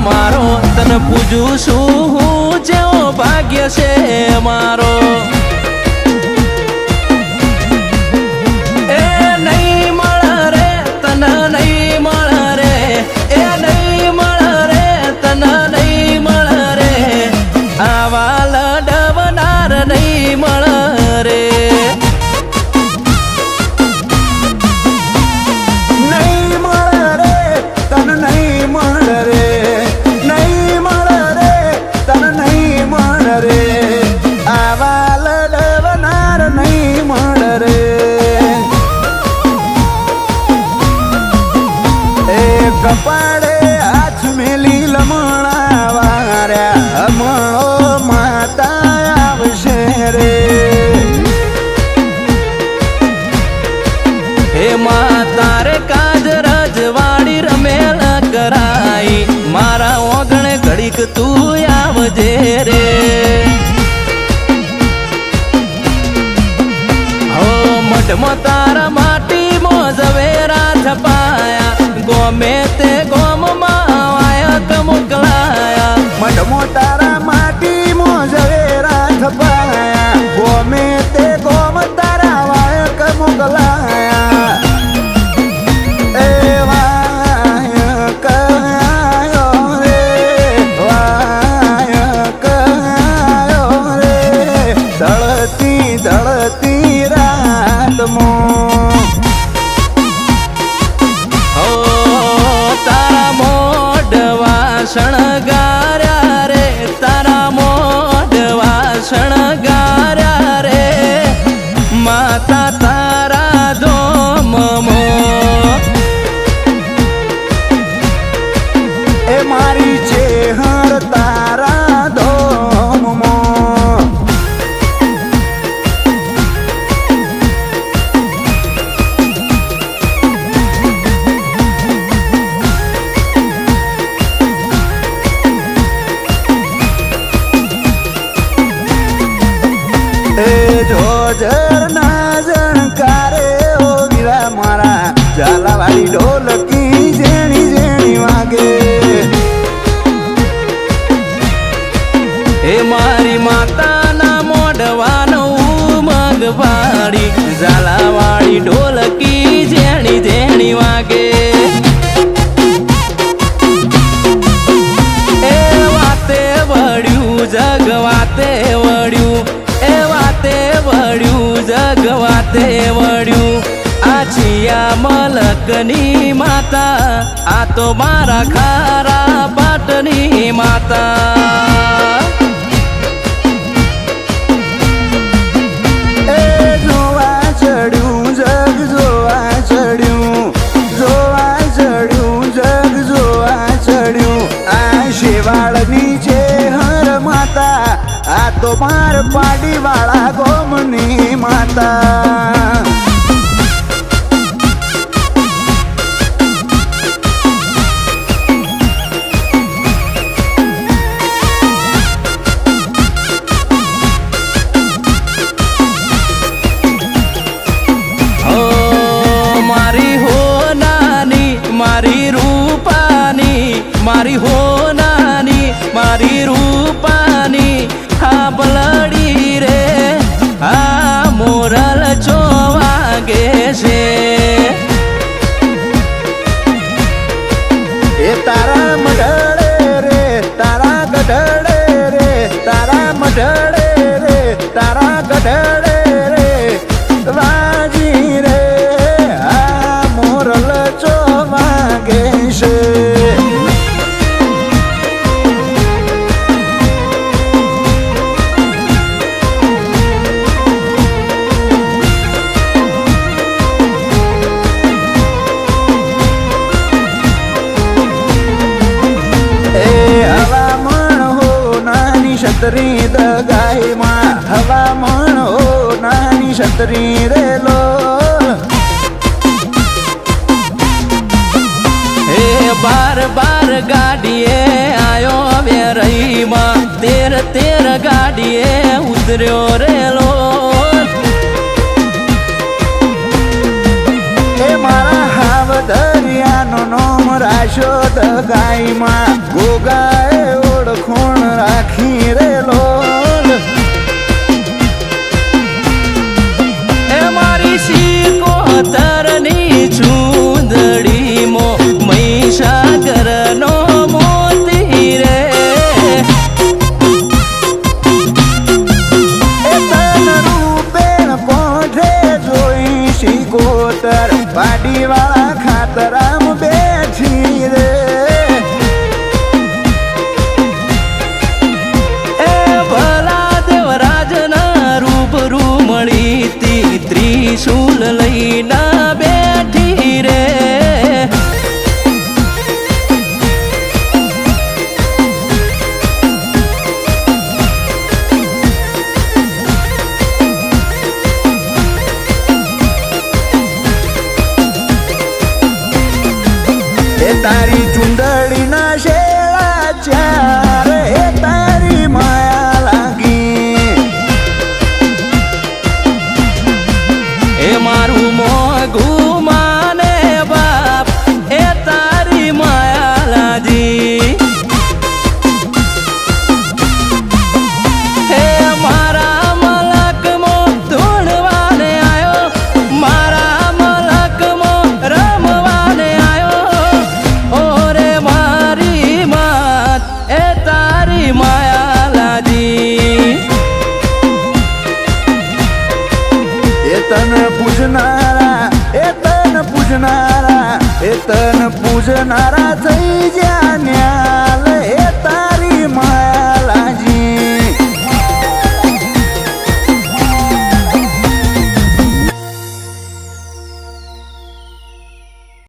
મારો તને પૂજું છું હું જેવો ભાગ્ય છે મારો એ નહીં મળે રે તને નહીં મળે રે એ નહીં મળે રે તને નહીં મળે રે આવા લડવનાર નહીં મળે રે કપાળે હાથ મેલી લમણા વાર્યા હમણો માતા આવશે રે હે માતા રે કાજ રજવાડી રમેલ કરાઈ મારા ઓગણે ઘડીક તું આવજે રે હો મઢમાં તારા માટી મોજવેરા છપાયા ગોમે તે ગોમમાં વાયક મોકલાયા મઢમો તારા માટી મોજવેરા છપાયા ગોમે તે ગોમ તારા વાયક મોકલાયા એ વાયક આયો રે વાયક આયો રે દળતી દળતી રાતમાં શણગાર્યા રે તારા મોઢવા શણગાર્યા રે માતા તારા ધોમમો એ મારી છે હર તારા ધોમમો જોજર ના જણકારે ઓ વીરા મારા ઝાલાવાળી ઢોલકી જેણી જેણી વાગે હે મારી માતાના મોઢવાનો ઉમંગ વાળી ઝાલાવાળી ઢોલકી જેણી જેણી વાગે એ વાતે વળ્યું જગ વાતે વળ્યું વળ્યું જગવાતે વળ્યું આ છિયા મલકની માતા આ તો મારા ખારા પાટની માતા એ જોવા ચડ્યું જગ જોવા ચડ્યું જોવા ચડ્યું જગ જોવા ચડ્યું આ શેવાળની છે હર માતા આ તો માર પાડી વાળા ગોમની માતા મારી હો નાની મારી રૂપાની મારી હો નાની મારી રૂપાની હા બલડી રે આ મોરલ ચો વાગે છે એ તારા મઢડે રે તારા ગઢડે રે તારા મઢડે રે તારા ગઢડે રે વાજી રે આ મોરલ ચો વાગે છે છત્રી દગાઈ માં હવામણ હો નાની છત્રી રે લો હે બાર બાર ગાડીએ આયો વેરઈ માં તેર તેર ગાડીએ ઉતર્યો રેલો એ મારા હાવ દરિયાનો નોમ રાશો દગાઈ માં ગોગા રાખી રે લોલ એ મારી શીકોતરની ચૂંદડી મો મહીસાગરનો મોતી રે એ તન રૂપે પોઢે જોઈ શીકોતર પાડીવાળા ખાતરામ બેઠી રે એ ભલા દેવરાજના રૂબરૂ મળી તી ત્રિશૂલ લઈને બેઠી રે એ તારી ચુંદડીના શેળા ચાર એ તારી માયા લાગી એ મારું મોગું માને બાપ એ તારી માયા લાજી હે મારા મલકમો ધૂણવાને આયો મારા મલકમો રમવાને આયો ઓરે મારી માત એ તારી માયા લાજી એ તન પૂજનારા એ તન પૂજનારા એ તન પૂજનારા થઈ જા